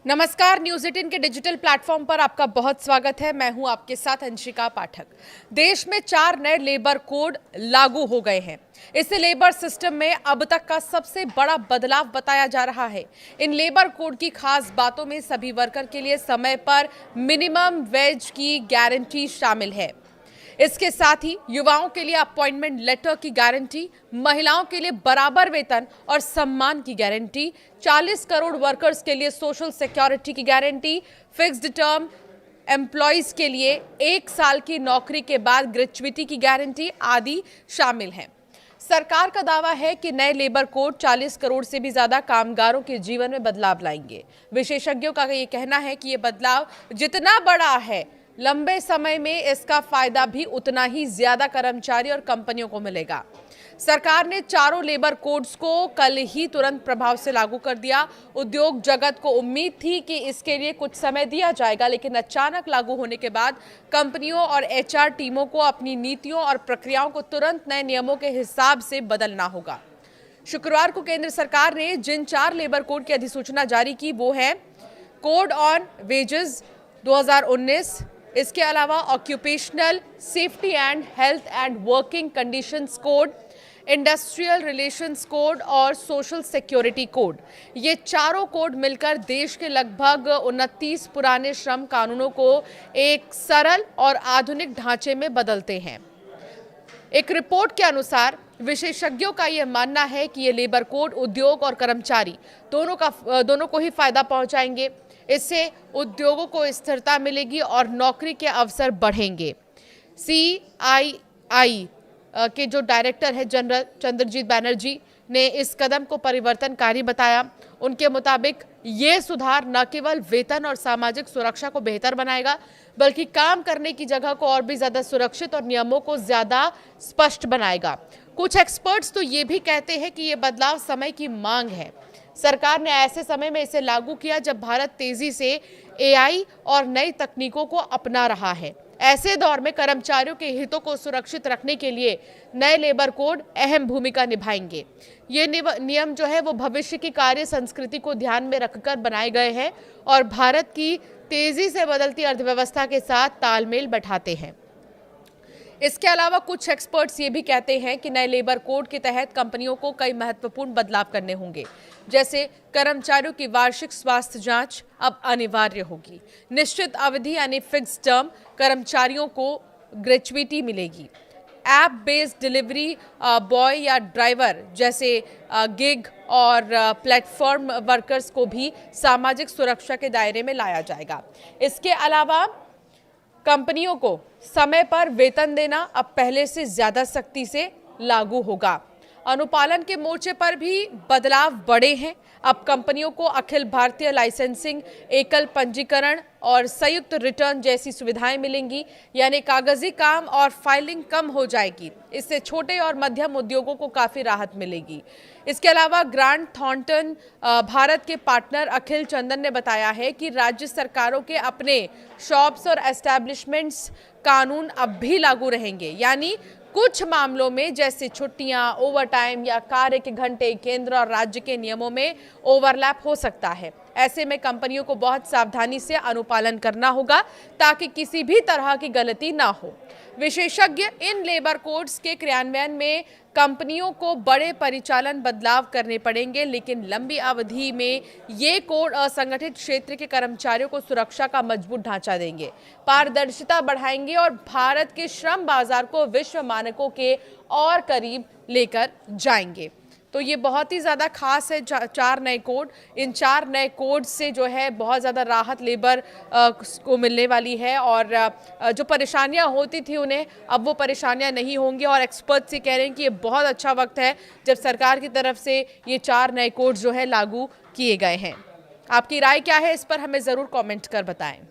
नमस्कार, न्यूज 18 के digital platform पर आपका बहुत स्वागत है। मैं हूं आपके साथ अंशिका पाठक। देश में 4 नए लेबर कोड लागू हो गए हैं। इसे लेबर सिस्टम में अब तक का सबसे बड़ा बदलाव बताया जा रहा है। इन लेबर कोड की खास बातों में सभी वर्कर के लिए समय पर मिनिमम वेज की गारंटी शामिल है। इसके साथ ही युवाओं के लिए अपॉइंटमेंट लेटर की गारंटी, महिलाओं के लिए बराबर वेतन और सम्मान की गारंटी, 40 करोड़ वर्कर्स के लिए सोशल सिक्योरिटी की गारंटी, फिक्स्ड टर्म एम्प्लॉयज के लिए 1 साल की नौकरी के बाद ग्रेच्युइटी की गारंटी आदि शामिल हैं। सरकार का दावा है कि नए लेबर कोड 40 करोड़ से भी ज्यादा कामगारों के जीवन में बदलाव लाएंगे। विशेषज्ञों का ये कहना है कि ये बदलाव जितना बड़ा है, लंबे समय में इसका फायदा भी उतना ही ज्यादा कर्मचारी और कंपनियों को मिलेगा। सरकार ने चारों लेबर कोड्स को कल ही तुरंत प्रभाव से लागू कर दिया। उद्योग जगत को उम्मीद थी कि इसके लिए कुछ समय दिया जाएगा, लेकिन अचानक लागू होने के बाद कंपनियों और एचआर टीमों को अपनी नीतियों और प्रक्रियाओं को तुरंत नए नियमों के हिसाब से बदलना होगा। शुक्रवार को केंद्र सरकार ने जिन 4 लेबर कोड की अधिसूचना जारी की वो है कोड ऑन वेजेस 2019, इसके अलावा occupational safety and health and working conditions code, industrial relations code और सोशल सिक्योरिटी कोड। ये चारों कोड मिलकर देश के लगभग 29 पुराने श्रम कानूनों को एक सरल और आधुनिक ढांचे में बदलते हैं। एक रिपोर्ट के अनुसार विशेषज्ञों का यह मानना है कि ये लेबर कोड उद्योग और कर्मचारी दोनों को ही फायदा पहुंचाएंगे। इससे उद्योगों को स्थिरता मिलेगी और नौकरी के अवसर बढ़ेंगे। CII के जो डायरेक्टर है जनरल चंद्रजीत बैनर्जी ने इस कदम को परिवर्तनकारी बताया। उनके मुताबिक ये सुधार न केवल वेतन और सामाजिक सुरक्षा को बेहतर बनाएगा, बल्कि काम करने की जगह को और भी ज्यादा सुरक्षित और नियमों को ज्यादा स्पष्ट बनाएगा। कुछ एक्सपर्ट्स तो ये भी कहते हैं कि ये बदलाव समय की मांग है। सरकार ने ऐसे समय में इसे लागू किया जब भारत तेजी से AI और नई तकनीकों को अपना रहा है। ऐसे दौर में कर्मचारियों के हितों को सुरक्षित रखने के लिए नए लेबर कोड अहम भूमिका निभाएंगे। ये नियम जो है वो भविष्य की कार्य संस्कृति को ध्यान में रखकर बनाए गए हैं और भारत की तेजी से बदलती अर्थव्यवस्था के साथ तालमेल बैठाते हैं। इसके अलावा कुछ एक्सपर्ट्स ये भी कहते हैं कि नए लेबर कोड के तहत कंपनियों को कई महत्वपूर्ण बदलाव करने होंगे, जैसे कर्मचारियों की वार्षिक स्वास्थ्य जांच अब अनिवार्य होगी, निश्चित अवधि यानी फिक्स्ड टर्म कर्मचारियों को ग्रेच्युइटी मिलेगी, ऐप बेस्ड डिलीवरी बॉय या ड्राइवर जैसे गिग और प्लेटफॉर्म वर्कर्स को भी सामाजिक सुरक्षा के दायरे में लाया जाएगा। इसके अलावा कंपनियों को समय पर वेतन देना अब पहले से ज्यादा सख्ती से लागू होगा। अनुपालन के मोर्चे पर भी बदलाव बड़े हैं। अब कंपनियों को अखिल भारतीय लाइसेंसिंग, एकल पंजीकरण और संयुक्त रिटर्न जैसी सुविधाएं मिलेंगी, यानी कागजी काम और फाइलिंग कम हो जाएगी। इससे छोटे और मध्यम उद्योगों को काफी राहत मिलेगी। इसके अलावा ग्रांट थॉर्नटन भारत के पार्टनर अखिल चंदन ने बताया है कि राज्य सरकारों के अपने शॉप्स और एस्टैब्लिशमेंट्स कानून अब भी लागू रहेंगे, यानी कुछ मामलों में जैसे छुट्टियां, ओवरटाइम या कार्य के घंटे केंद्र और राज्य के नियमों में ओवरलैप हो सकता है। ऐसे में कंपनियों को बहुत सावधानी से अनुपालन करना होगा ताकि किसी भी तरह की गलती ना हो। विशेषज्ञ इन लेबर कोड्स के क्रियान्वयन में कंपनियों को बड़े परिचालन बदलाव करने पड़ेंगे, लेकिन लंबी अवधि में ये कोड असंगठित क्षेत्र के कर्मचारियों को सुरक्षा का मजबूत ढांचा देंगे, पारदर्शिता बढ़ाएंगे और भारत के श्रम बाजार को विश्व मानकों के और करीब लेकर जाएंगे। तो ये बहुत ही ज़्यादा खास है 4 नए कोड। इन 4 नए कोड से जो है बहुत ज़्यादा राहत लेबर को मिलने वाली है और जो परेशानियां होती थी उन्हें अब वो परेशानियां नहीं होंगी। और एक्सपर्ट्स ये कह रहे हैं कि ये बहुत अच्छा वक्त है जब सरकार की तरफ से ये 4 नए कोड जो है लागू किए गए हैं। आपकी राय क्या है इस पर हमें ज़रूर कॉमेंट कर बताएं।